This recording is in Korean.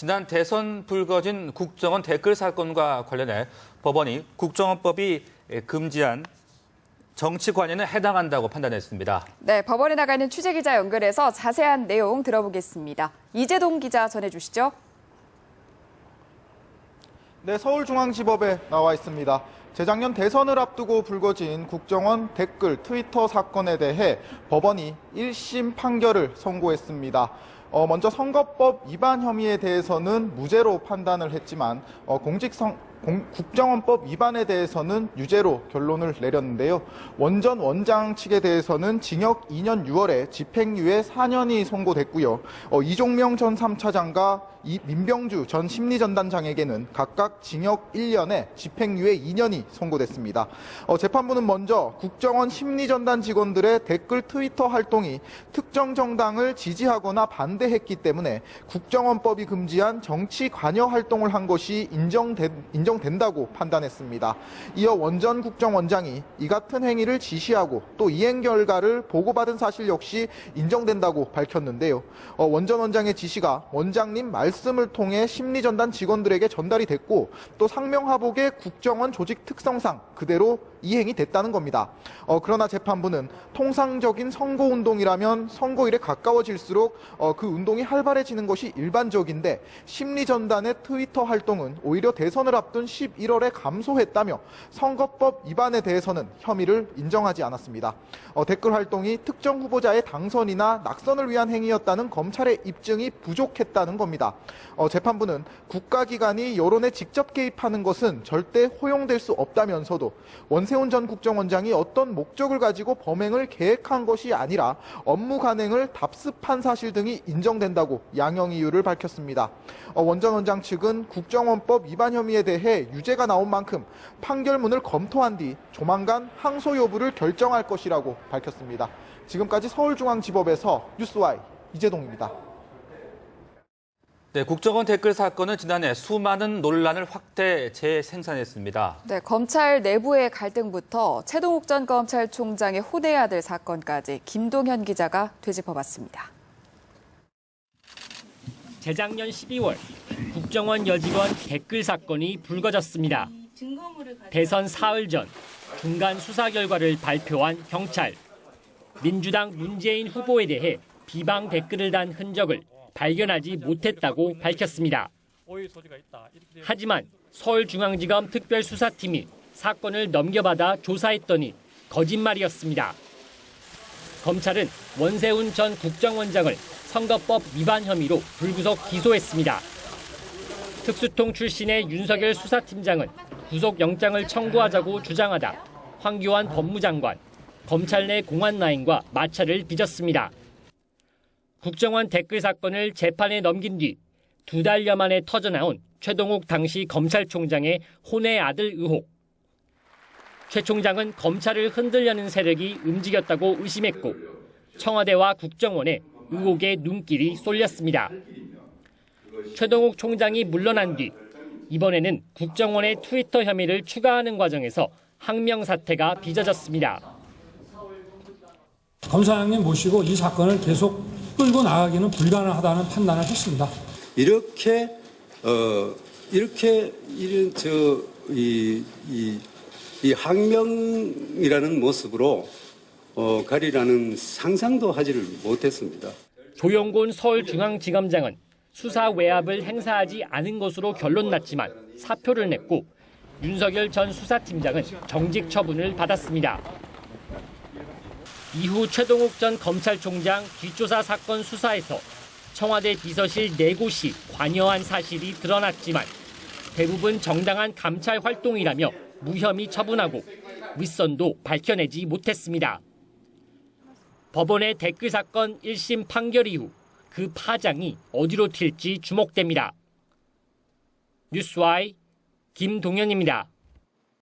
지난 대선 불거진 국정원 댓글 사건과 관련해 법원이 국정원법이 금지한 정치 관여는 해당한다고 판단했습니다. 네, 법원에 나가는 취재기자 연결해서 자세한 내용 들어보겠습니다. 이재동 기자 전해주시죠. 네, 서울중앙지법에 나와 있습니다. 재작년 대선을 앞두고 불거진 국정원 댓글 트위터 사건에 대해 법원이 1심 판결을 선고했습니다. 먼저 선거법 위반 혐의에 대해서는 무죄로 판단을 했지만 국정원법 위반에 대해서는 유죄로 결론을 내렸는데요. 원전 원장 측에 대해서는 징역 2년 6월에 집행유예 4년이 선고됐고요. 이종명 전 3차장과 민병주 전 심리전단장에게는 각각 징역 1년에 집행유예 2년이 선고됐습니다. 재판부는 먼저 국정원 심리전단 직원들의 댓글 트위터 활동이 특정 정당을 지지하거나 반대했기 때문에 국정원법이 금지한 정치 관여 활동을 한 것이 인정된다고 판단했습니다. 이어 원전 국정원장이 이 같은 행위를 지시하고 또 이행 결과를 보고받은 사실 역시 인정된다고 밝혔는데요. 원전 원장의 지시가 원장님 말씀을 통해 심리전단 직원들에게 전달이 됐고 또 상명하복의 국정원 조직 특성상 그대로 이행이 됐다는 겁니다. 그러나 재판부는 통상적인 선거운동이라면 선거일에 가까워질수록 그 운동이 활발해지는 것이 일반적인데 심리전단의 트위터 활동은 오히려 대선을 앞둔 11월에 감소했다며 선거법 위반에 대해서는 혐의를 인정하지 않았습니다. 댓글 활동이 특정 후보자의 당선이나 낙선을 위한 행위였다는 검찰의 입증이 부족했다는 겁니다. 재판부는 국가기관이 여론에 직접 개입하는 것은 절대 허용될 수 없다면서도 원세훈 전 국정원장이 어떤 목적을 가지고 범행을 계획한 것이 아니라 업무 관행을 답습한 사실 등이 인정된다고 양형 이유를 밝혔습니다. 원전 원장 측은 국정원법 위반 혐의에 대해 유죄가 나온 만큼 판결문을 검토한 뒤 조만간 항소 여부를 결정할 것이라고 밝혔습니다. 지금까지 서울중앙지법에서 뉴스와이 이재동입니다. 네, 국정원 댓글 사건은 지난해 수많은 논란을 확대 재생산했습니다. 네, 검찰 내부의 갈등부터 최동욱 전 검찰총장의 혼외 아들 사건까지 김동현 기자가 되짚어봤습니다. 재작년 12월 국정원 여직원 댓글 사건이 불거졌습니다. 대선 사흘 전 중간 수사 결과를 발표한 경찰. 민주당 문재인 후보에 대해 비방 댓글을 단 흔적을 발견하지 못했다고 밝혔습니다. 하지만 서울중앙지검 특별수사팀이 사건을 넘겨받아 조사했더니 거짓말이었습니다. 검찰은 원세훈 전 국정원장을 선거법 위반 혐의로 불구속 기소했습니다. 특수통 출신의 윤석열 수사팀장은 구속영장을 청구하자고 주장하다 황교안 법무장관, 검찰 내 공안라인과 마찰을 빚었습니다. 국정원 댓글 사건을 재판에 넘긴 뒤 2달여 만에 터져나온 최동욱 당시 검찰총장의 혼외 아들 의혹. 최 총장은 검찰을 흔들려는 세력이 움직였다고 의심했고 청와대와 국정원에 의혹의 눈길이 쏠렸습니다. 최동욱 총장이 물러난 뒤 이번에는 국정원의 트위터 혐의를 추가하는 과정에서 항명 사태가 빚어졌습니다. 검사장님 모시고 이 사건을 계속 끌고 나가기는 불가능하다는 판단을 했습니다. 이 항명이라는 모습으로 가리라는 상상도 하지를 못했습니다. 조영곤 서울중앙지검장은 수사 외압을 행사하지 않은 것으로 결론 났지만 사표를 냈고 윤석열 전 수사팀장은 정직 처분을 받았습니다. 이후 최동욱 전 검찰총장 뒷조사 사건 수사에서 청와대 비서실 4곳이 관여한 사실이 드러났지만 대부분 정당한 감찰 활동이라며 무혐의 처분하고 윗선도 밝혀내지 못했습니다. 법원의 댓글 사건 1심 판결 이후 그 파장이 어디로 튈지 주목됩니다. 뉴스와이 김동현입니다.